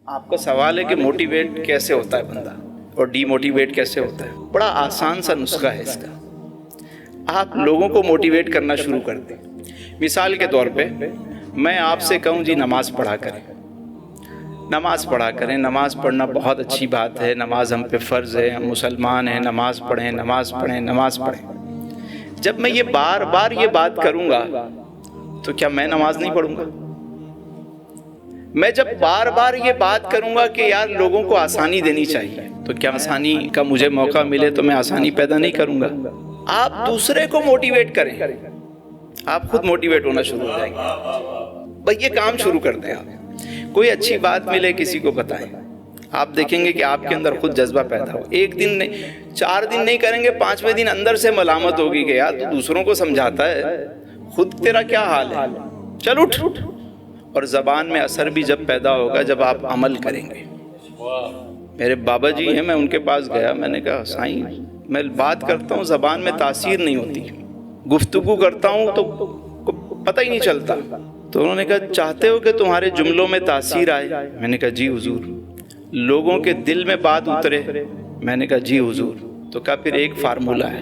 آپ کا سوال ہے کہ موٹیویٹ کیسے ہوتا ہے بندہ اور ڈی موٹیویٹ کیسے ہوتا ہے؟ بڑا آسان سا نسخہ ہے اس کا. آپ لوگوں کو موٹیویٹ کرنا شروع کر دیں. مثال کے طور پہ میں آپ سے کہوں جی نماز پڑھا کریں، نماز پڑھا کریں. نماز پڑھنا بہت اچھی بات ہے، نماز ہم پہ فرض ہے، ہم مسلمان ہیں، نماز پڑھیں نماز پڑھیں نماز پڑھیں. جب میں یہ بار بار یہ بات کروں گا تو کیا میں نماز نہیں پڑھوں گا؟ میں جب بار بار یہ بات کروں گا کہ یار لوگوں کو آسانی دینی چاہیے، تو کیا آسانی کا مجھے موقع ملے تو میں آسانی پیدا نہیں کروں گا؟ آپ دوسرے کو موٹیویٹ کریں، آپ خود موٹیویٹ ہونا شروع ہو جائیں گے. بھئی یہ کام شروع کر دیں. آپ کوئی اچھی بات ملے کسی کو بتائیں، آپ دیکھیں گے کہ آپ کے اندر خود جذبہ پیدا ہو. ایک دن نہیں، 4 دن نہیں کریں گے، 5ویں دن اندر سے ملامت ہوگی کہ یار تو دوسروں کو سمجھاتا ہے، خود تیرا کیا حال ہے، چل اٹھ. اور زبان میں اثر بھی جب پیدا ہوگا جب آپ عمل کریں گے. میرے بابا جی ہیں، میں ان کے پاس گیا، میں نے کہا سائیں میں بات کرتا ہوں زبان میں تاثیر نہیں ہوتی، گفتگو کرتا ہوں تو پتہ ہی نہیں چلتا. تو انہوں نے کہا چاہتے ہو کہ تمہارے جملوں میں تاثیر آئے؟ میں نے کہا جی حضور. لوگوں کے دل میں بات اترے؟ میں نے کہا جی حضور. تو کہا پھر ایک فارمولہ ہے.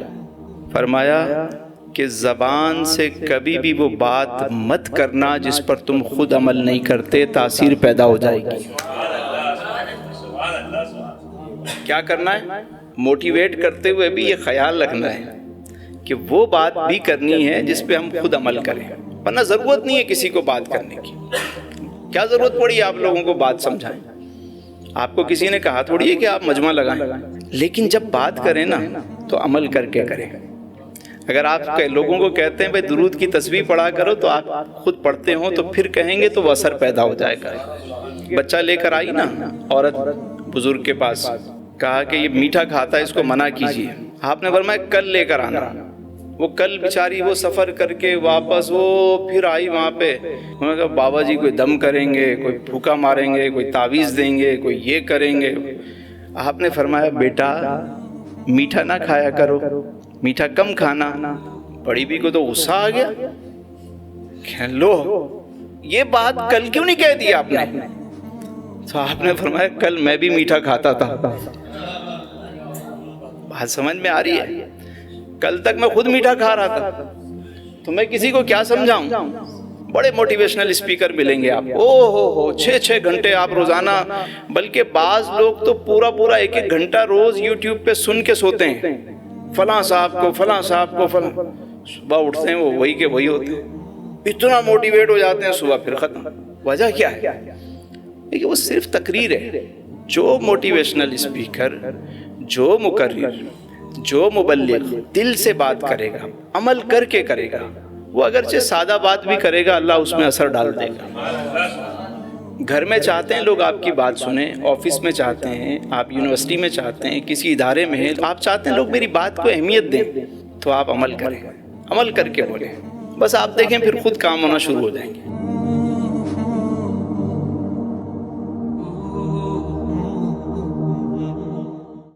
فرمایا کہ زبان سے کبھی بھی وہ بات مت کرنا جس پر تم خود عمل نہیں کرتے، تاثیر پیدا ہو جائے گی. کیا کرنا ہے؟ موٹیویٹ کرتے ہوئے بھی یہ خیال رکھنا ہے کہ وہ بات بھی کرنی ہے جس پہ ہم خود عمل کریں، ورنہ ضرورت نہیں ہے کسی کو بات کرنے کی. کیا ضرورت پڑی آپ لوگوں کو بات سمجھائیں؟ آپ کو کسی نے کہا تھوڑی ہے کہ آپ مجمع لگائیں، لیکن جب بات کریں نا تو عمل کر کے کریں. اگر آپ لوگوں کو کہتے ہیں بھائی درود کی تسبیح پڑھا کرو تو آپ خود پڑھتے ہوں تو پھر کہیں گے تو وہ اثر پیدا ہو جائے گا. بچہ لے کر آئی نا عورت بزرگ کے پاس، کہا کہ یہ میٹھا کھاتا ہے اس کو منع کیجیے. آپ نے فرمایا کل لے کر آنا. وہ کل بیچاری وہ سفر کر کے واپس وہ پھر آئی وہاں پہ. انہوں نے کہا بابا جی کوئی دم کریں گے، کوئی پھوکا ماریں گے، کوئی تعویذ دیں گے، کوئی یہ کریں گے. آپ نے فرمایا بیٹا میٹھا نہ کھایا کرو، میٹھا کم کھانا. بڑی بی کو تو غصہ آ گیا، کہ لو یہ بات کل کیوں نہیں کہہ دی آپ نے؟ تو آپ نے فرمایا کل میں بھی میٹھا کھاتا تھا. بات سمجھ میں آ رہی ہے؟ کل تک میں خود میٹھا کھا رہا تھا تو میں کسی کو کیا سمجھاؤں؟ بڑے موٹیویشنل اسپیکر ملیں گے آپ کو، 6 گھنٹے آپ روزانہ، بلکہ بعض لوگ تو پورا 1 گھنٹہ روز یوٹیوب پہ سن کے سوتے ہیں. فلاں صاحب کو فلاں صاحب کو فلاں. صبح اٹھتے ہیں وہ وہی کے وہی ہوتے ہیں، اتنا موٹیویٹ ہو جاتے ہیں، صبح پھر ختم. وجہ کیا ہے؟ کہ وہ صرف تقریر ہے. جو موٹیویشنل اسپیکر، جو مقرر، جو مبلغ دل سے بات کرے گا، عمل کر کے کرے گا، وہ اگرچہ سادہ بات بھی کرے گا اللہ اس میں اثر ڈال دے گا. گھر میں چاہتے ہیں لوگ آپ کی بات سنیں، آفس میں چاہتے ہیں، آپ یونیورسٹی میں چاہتے ہیں، کسی ادارے میں ہیں، آپ چاہتے ہیں لوگ میری بات کو اہمیت دیں، تو آپ عمل کریں، عمل کر کے بولیں. بس آپ دیکھیں پھر خود کام ہونا شروع ہو جائیں گے.